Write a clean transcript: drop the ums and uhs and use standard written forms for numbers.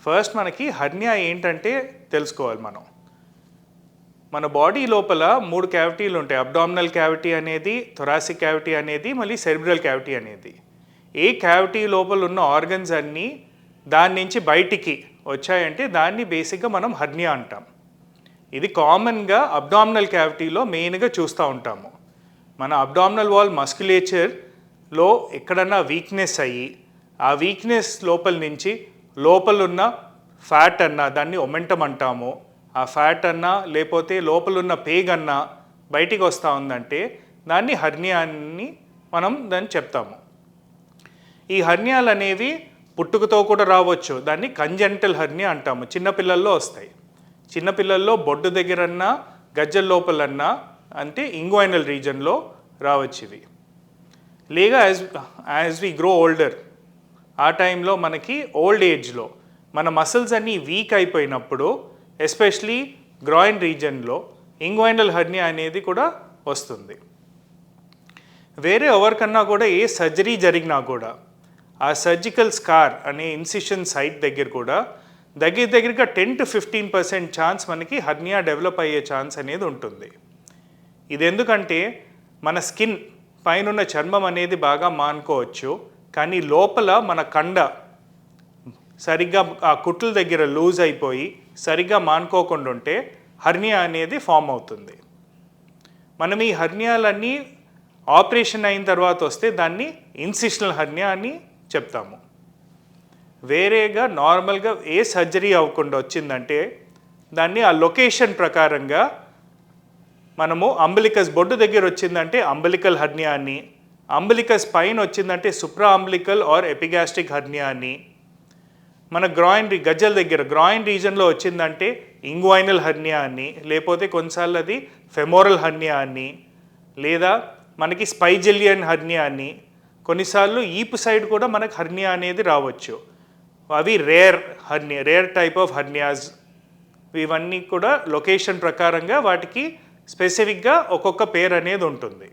First మనకి hernia ఏంటంటే తెలుసుకోవాలి మనం. మన బాడీ లోపల 3 క్యావిటీలు ఉంటాయి. అబ్డామినల్ క్యావిటీ అనేది, థొరాసిక్ క్యావిటీ అనేది, మళ్ళీ సెరిబ్రల్ క్యావిటీ అనేది. ఏ క్యావిటీ లోపల ఉన్న ఆర్గన్స్ అన్నీ దాని నుంచి బయటికి వచ్చాయంటే దాన్ని బేసిక్గా మనం హర్నియా అంటాం. ఇది కామన్గా అబ్డామినల్ క్యావిటీలో మెయిన్గా చూస్తూ ఉంటాము. మన అబ్డామినల్ వాల్ మస్క్యులేచర్లో ఎక్కడన్నా వీక్నెస్ అయ్యి ఆ వీక్నెస్ లోపల నుంచి లోపలున్న ఫ్యాట్ అన్నా దాన్ని ఒమెంటం అంటాము. ఆ ఫ్యాట్ అన్నా లేకపోతే లోపలున్న పేగ్ అన్నా బయటికి వస్తూ ఉందంటే దాన్ని హర్నియా అని మనం దాన్ని చెప్తాము. ఈ హర్నియాలు అనేవి పుట్టుకతో కూడా రావచ్చు. దాన్ని కంజెంటల్ హర్నియా అంటాము. చిన్నపిల్లల్లో వస్తాయి. చిన్నపిల్లల్లో బొడ్డు దగ్గరన్నా గజ్జల లోపలన్నా అంటే ఇంగ్వైనల్ రీజన్లో రావచ్చు ఇవి. లేక యాజ్ వి గ్రో ఓల్డర్, ఆ టైంలో మనకి ఓల్డ్ ఏజ్లో మన మసిల్స్ అన్నీ వీక్ అయిపోయినప్పుడు ఎస్పెషలీ గ్రాయిన్ రీజన్లో ఇంగ్వైనల్ హర్నియా అనేది కూడా వస్తుంది. వేరే ఎవరికన్నా కూడా ఏ సర్జరీ జరిగినా కూడా ఆ సర్జికల్ స్కార్ అనే ఇన్సిషన్ సైట్ దగ్గర కూడా దగ్గరగా 10 to 15% ఛాన్స్ మనకి హర్నియా డెవలప్ అయ్యే ఛాన్స్ అనేది ఉంటుంది. ఇది ఎందుకంటే మన స్కిన్ పైన చర్మం అనేది బాగా మానుకోవచ్చు, కానీ లోపల మన కండ సరిగ్గా ఆ కుట్ల దగ్గర లూజ్ అయిపోయి సరిగ్గా మానుకోకుండా ఉంటే హర్నియా అనేది ఫామ్ అవుతుంది. మనం ఈ హర్నియాలన్నీ ఆపరేషన్ అయిన తర్వాత వస్తే దాన్ని ఇన్సిషనల్ హర్నియా అని చెప్తాము. వేరేగా నార్మల్గా ఏ సర్జరీ అవ్వకుండా వచ్చిందంటే దాన్ని ఆ లొకేషన్ ప్రకారంగా మనము అంబిలికస్ బొడ్డు దగ్గర వచ్చిందంటే అంబిలికల్ హర్నియా అని, అంబిలికస్ పైన వచ్చిందంటే supra umbilical or epigastric hernia అని, మన గజ్జల దగ్గర గ్రాయిన్ రీజన్లో వచ్చిందంటే ఇంగ్వైనల్ హర్నియా అని, లేకపోతే కొన్నిసార్లు అది ఫెమోరల్ హర్నియా అని, లేదా మనకి స్పైజెలియన్ హర్నియా అని, కొన్నిసార్లు ఈపు సైడ్ కూడా మనకు హర్నియా అనేది రావచ్చు. అవి రేర్ టైప్ ఆఫ్ హర్నియాస్. ఇవన్నీ కూడా లొకేషన్ ప్రకారంగా వాటికి స్పెసిఫిక్గా ఒక్కొక్క పేరు అనేది ఉంటుంది.